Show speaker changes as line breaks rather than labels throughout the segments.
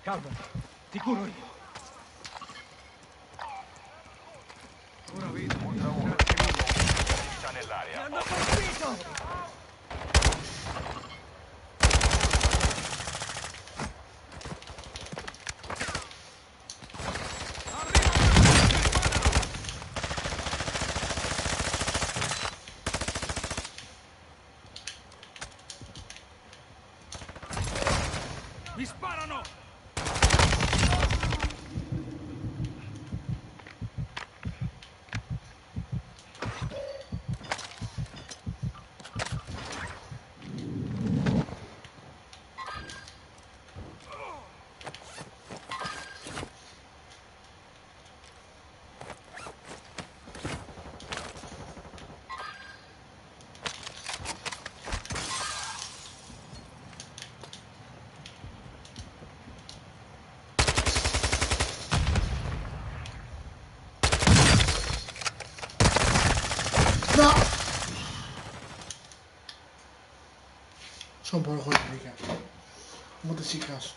Calma, ti curo io. Ora vedo.
Ultra 1, attività
Mi
nell'area.
hanno colpito! Mi sparano!
No! Sono un po' complicato. Molto si caso.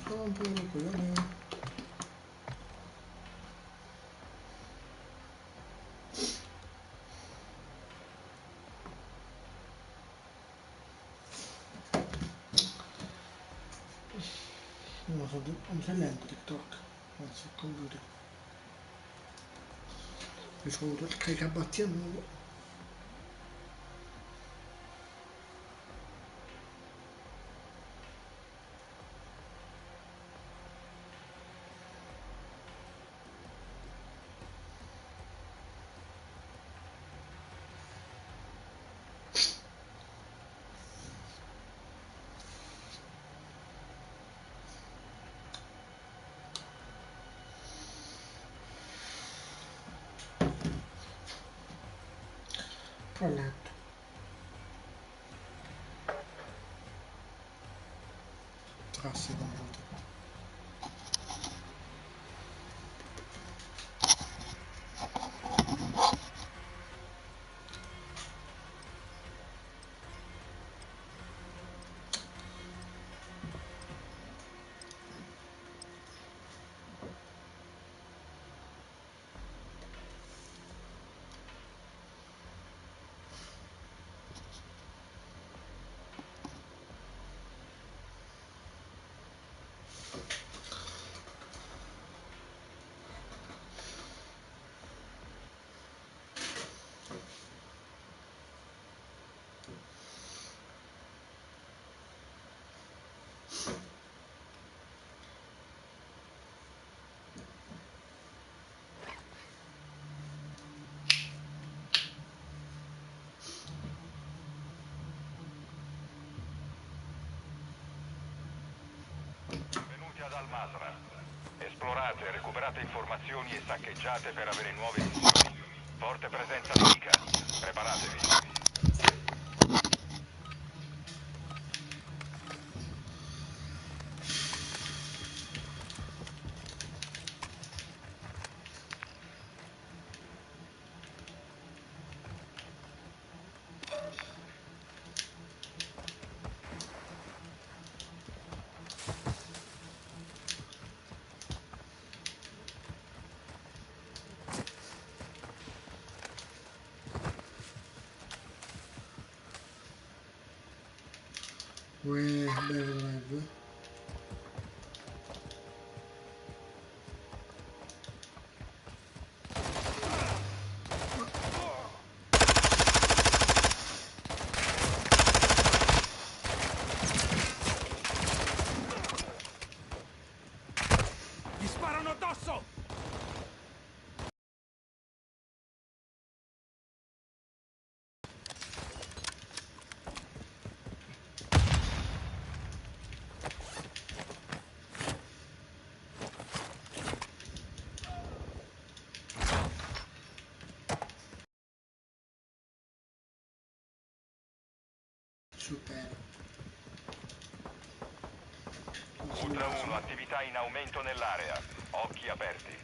Sono un po' coglione. Non sei lento TikTok, anzi il computer. Mi sono avuto il caricabatteria nuovo. Però lento. Classico computer.
Benvenuti ad Al-Masra. Esplorate, recuperate informazioni e saccheggiate per avere nuove missioni. Forte presenza nemica. Preparatevi.
Uè, bello live.
Mi sparano addosso!
Super.
Ultra 1, attività in aumento nell'area. Occhi aperti.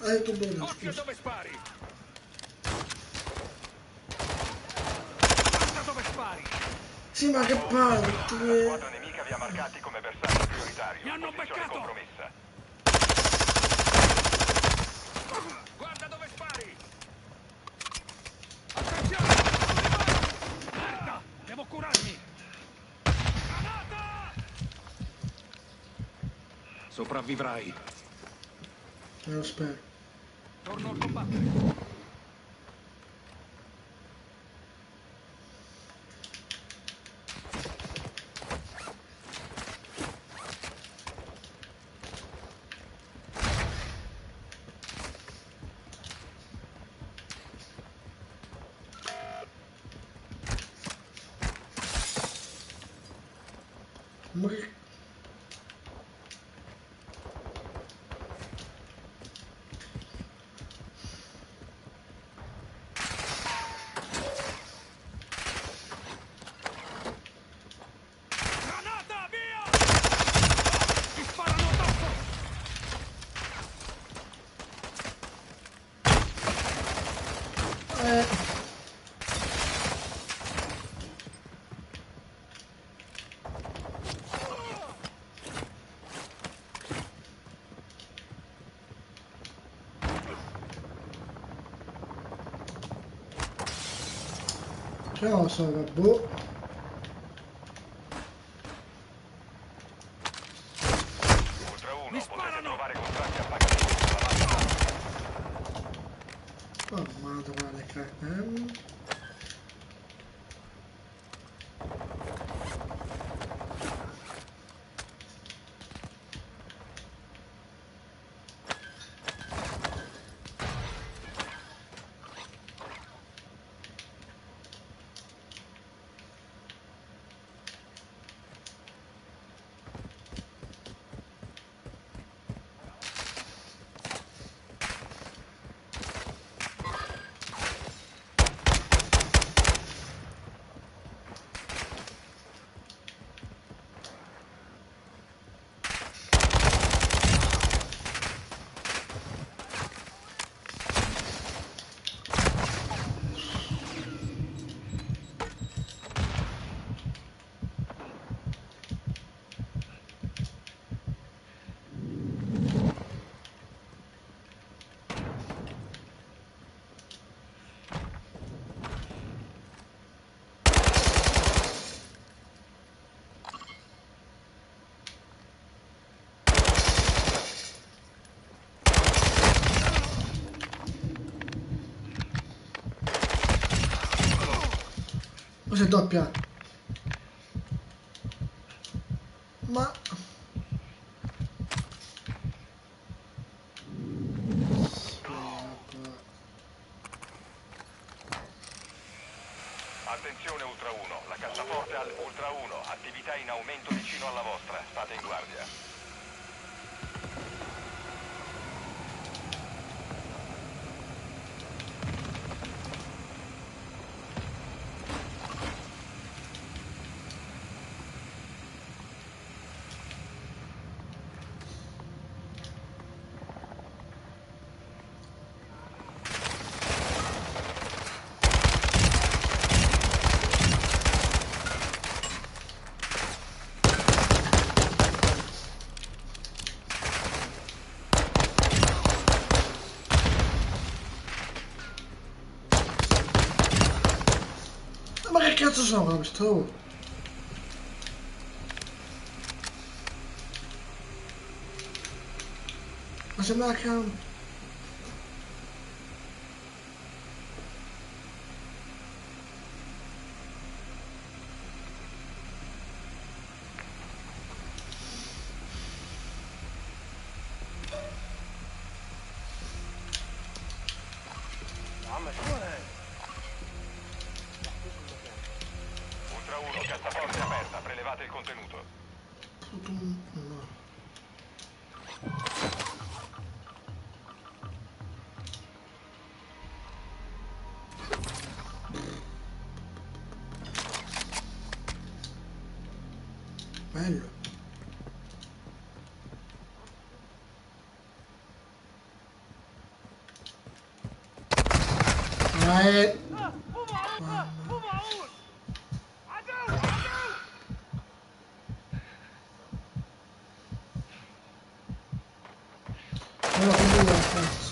Hai detto bene,
Occhio
scusa.
dove spari! Guarda dove spari!
Sì, ma che
La
palle!
squadra nemica vi ha marcati come bersaglio prioritario.
Mi hanno
Posizione
beccato!
compromessa.
Guarda dove spari! Attenzione! Merda! Devo curarmi! Granata! Sopravvivrai.
Me lo spero.
Torno a combattere.
Ma che...
Granata, via! Mi sparano addosso!
Eh... Ciao, boh.
Ultra 1,
Mi
potete
sparano!
trovare contratti a pagamento sulla base.
Oh, madonna, crack. Cosa è doppia? Ma...
Attenzione Ultra 1, la cassaforte al Ultra 1, attività in aumento vicino alla vostra, state in guardia.
Ma che cazzo sono questo? Ma sembra che...
Ultra 1, Cassaforte aperta, prelevate il contenuto.
No. Bello. Non lo vedo la cazzo.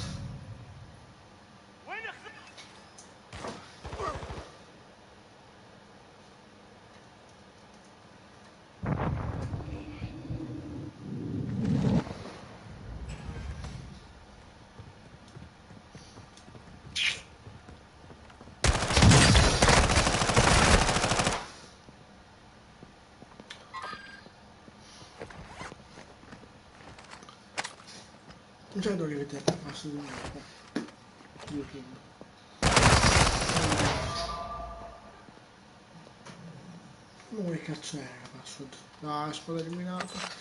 Non c'è dove vedere la password di YouTube. Ma che cazzo è la password? No, squadra eliminata.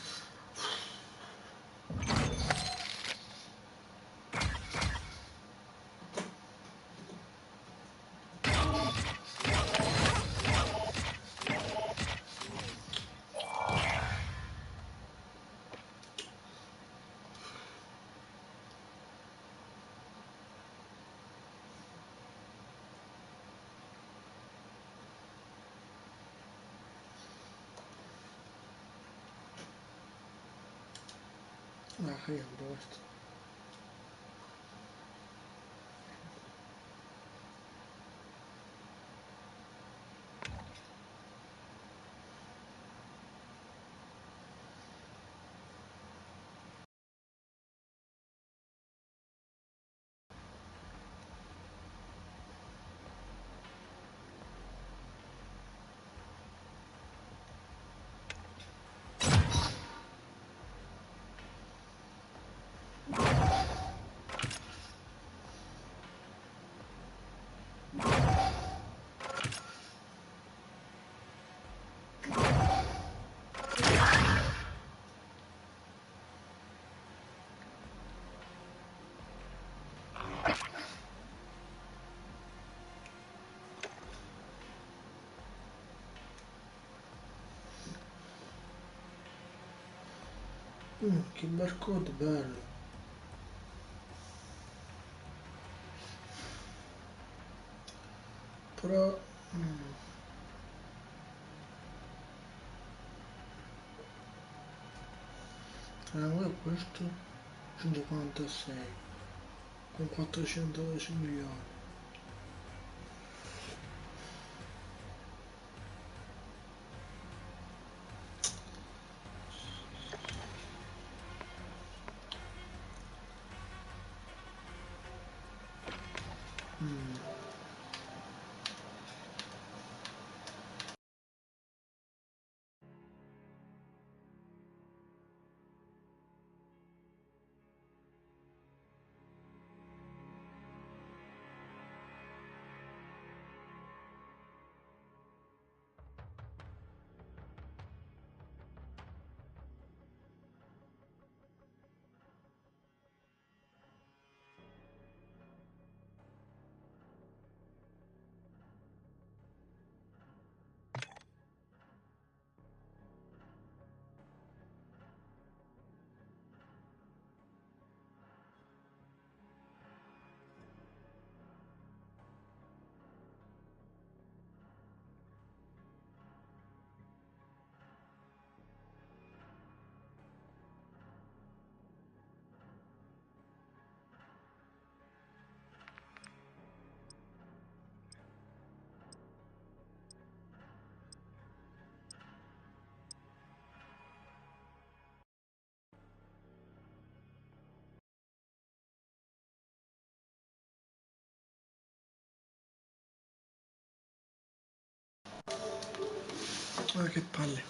Ah, cagando questo. Che barcode bello. Però... allora questo 146 con 412 milioni. Guarda che palle.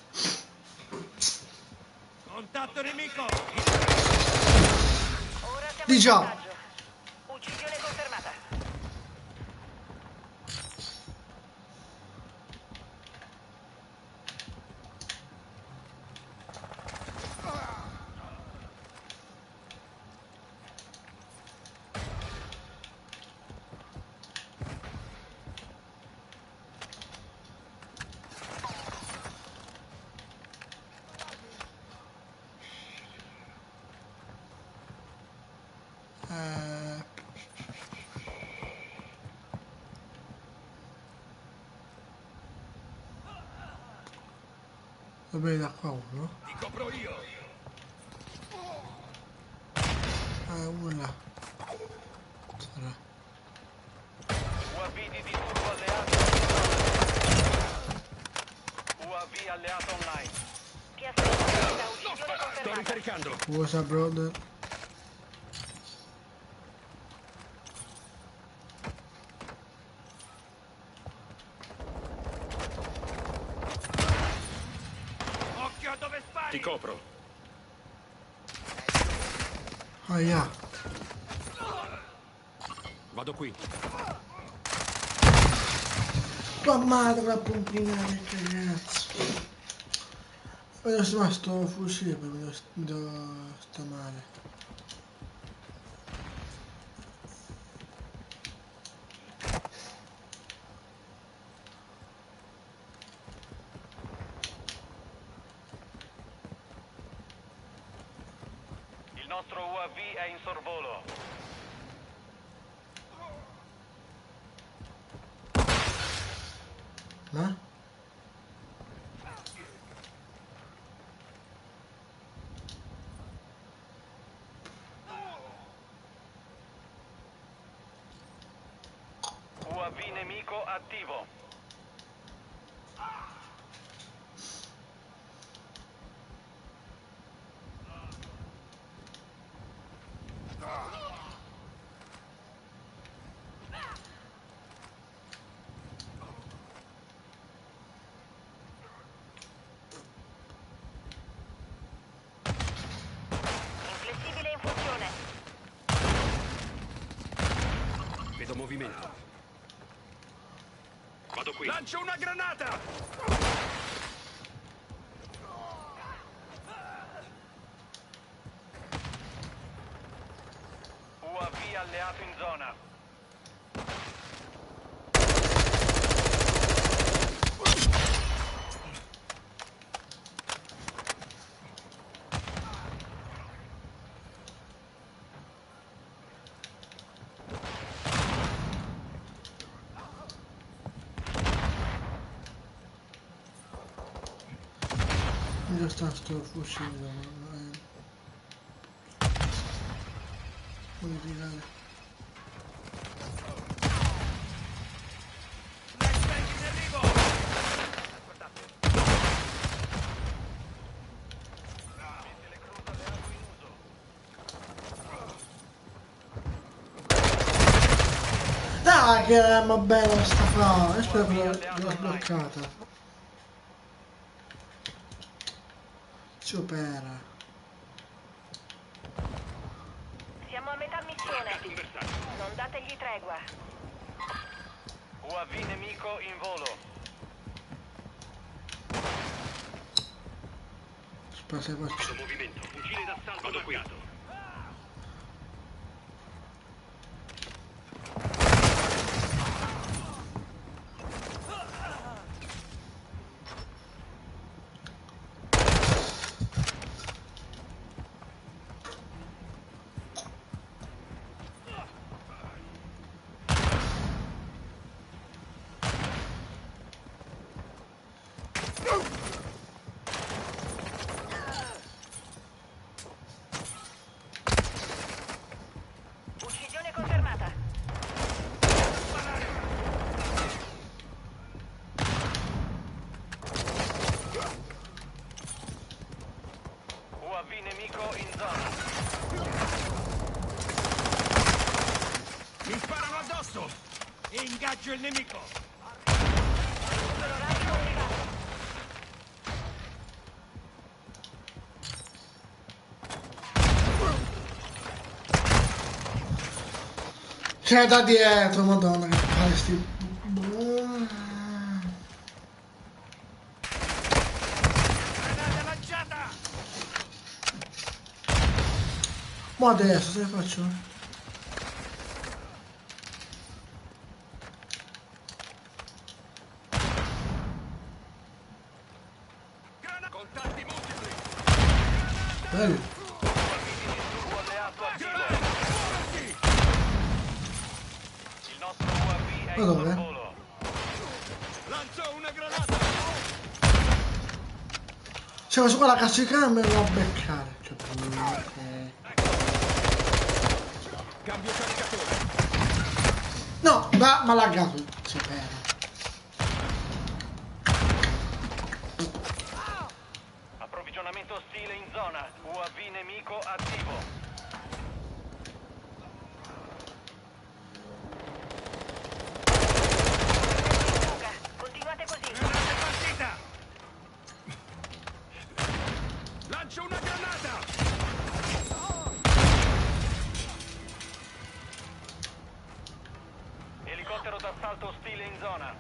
Contatto nemico!
Ora siamo
Di
in
già.
vantaggio. Uccisione confermata.
Va bene da qua uno.
Ti copro io.
Uno là. Sarà.
UAV di disturbo alleato. UAV alleato online.
PS confermata. Uccisione
Sto
confermata.
ricaricando.
What's up, brother?
Occhio a dove spari. Ti copro.
Ah, yeah.
Vado qui.
Tua madre la pompina, che cazzo. Voglio ma sto fucile, poi sta male.
Il nostro UAV è in sorvolo.
Ma?
UAV nemico attivo.
Inflessibile in funzione.
Vedo movimento. Vado qui. Lancio una granata!
UAV alleato in zona.
Dove sta sto fucile? Modificare.
Flashbang in arrivo!
Dai che arma bella sta qua! E spero che l'ho sbloccata. Si opera.
Siamo a metà missione. Non dategli tregua.
UAV nemico in volo.
Spero se faccio.
Movimento. Fucile d'assalto. Vado qui.
Uccisione confermata.
UAV nemico in zona.
Mi sparano addosso! Ingaggio il nemico!
Onorario attivato.
C'è da dietro, madonna che palle sti.
Granata lanciata!
Ma adesso se faccio?
Contatti multipli!
Bello.
UAV alleato attivo. Il nostro UAV è in
Ma dove?
sorvolo.
Lancio una granata!
C'è questo qua la cazzo di cane me lo va a beccare. Che ok.
Cambio caricatore.
No, ma laggato. Si perde.
Approvvigionamento ostile in zona. UAV nemico attivo.
Fuga. Continuate così.
Granata partita! Lancio una granata!
Elicottero d'assalto ostile in zona.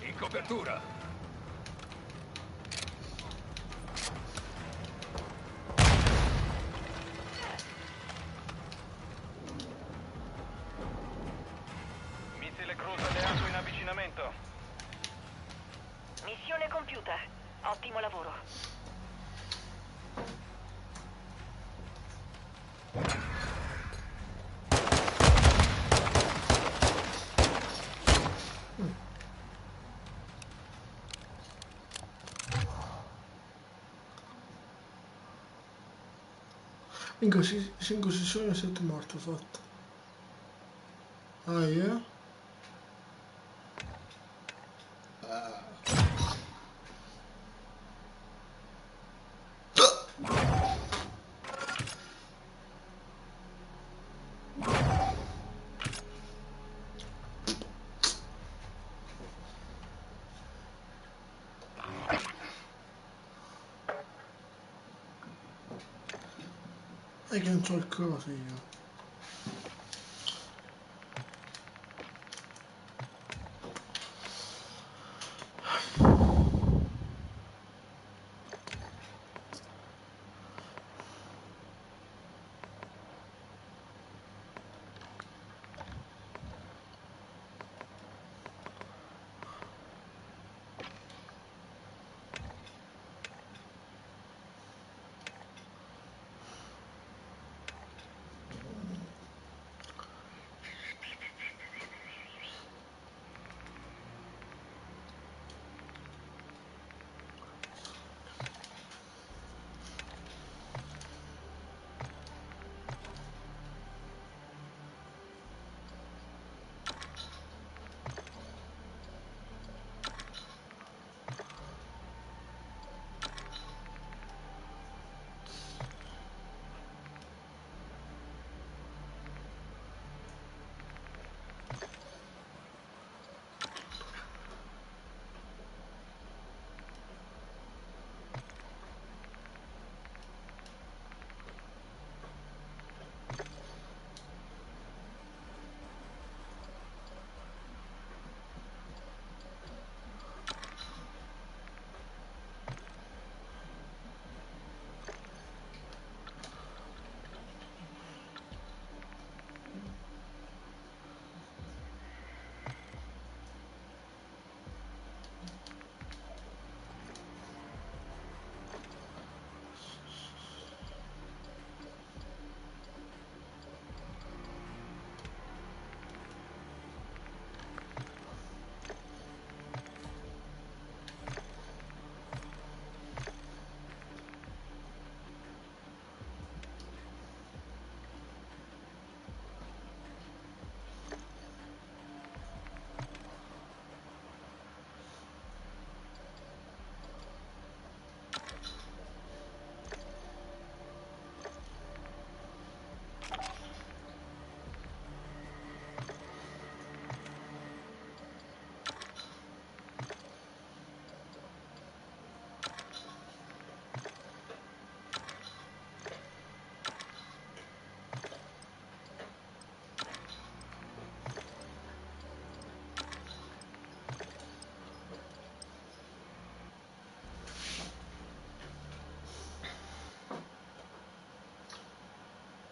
In copertura!
Missile cruise alleato in avvicinamento.
Missione compiuta. Ottimo lavoro.
In così sono 7 morto fatto. Ah, yeah? E che non so il coso io.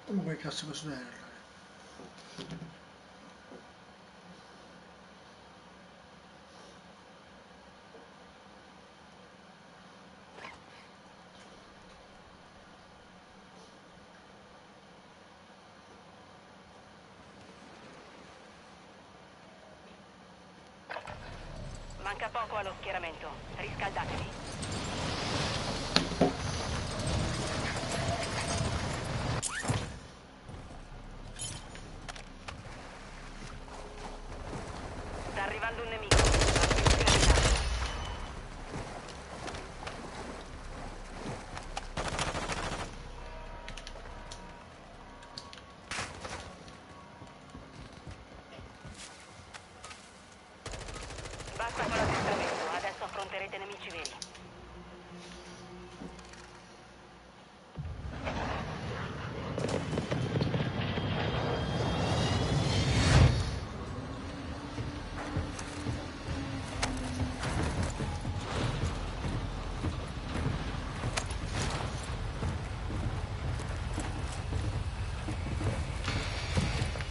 Ma che cazzo posso dire?
Manca poco allo schieramento. Riscaldatevi. Sta arrivando un nemico. Attenzione in alto. Basta con l'addestramento, adesso affronterete nemici veri.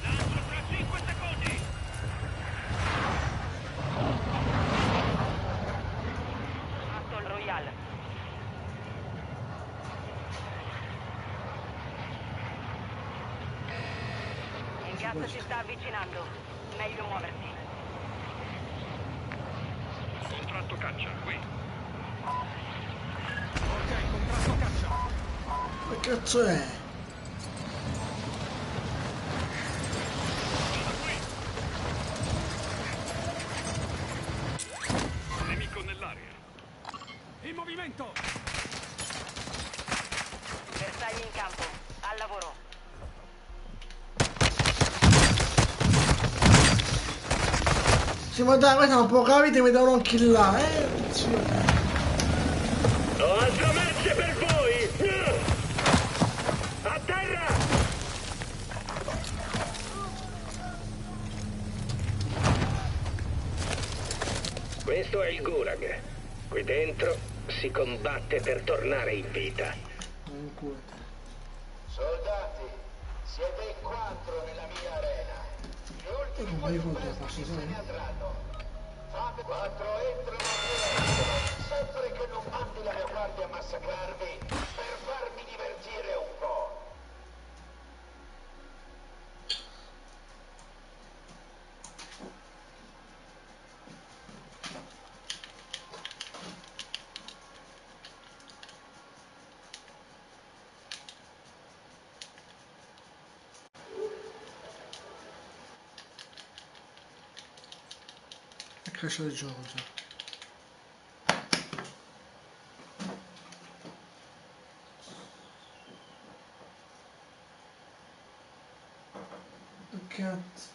Lancio tra 5 secondi!
Battle Royale. Il gas si sta avvicinando. Meglio muoversi.
Contratto caccia, qui. Ok, contratto caccia.
Che cazzo è?
Nemico nell'area. In movimento!
Bersagli in campo. Al lavoro.
Sì, ma dai, questa è un po' capite, mi devono killare, zio.
Ho altre merce per voi! A terra! Questo è il Gulag. Qui dentro si combatte per tornare in vita.
Non incute.
Soldati, siete in 4 nella mia arena. Gli ultimi
come
quasi
ricordo
prestiti
posso
se
fare?
ne andranno. Fate 4 entrano e sempre che non mandi la mia guardia a massacrarvi per farmi divertire un po'.
È cresciuto il gioco già. Cazzo.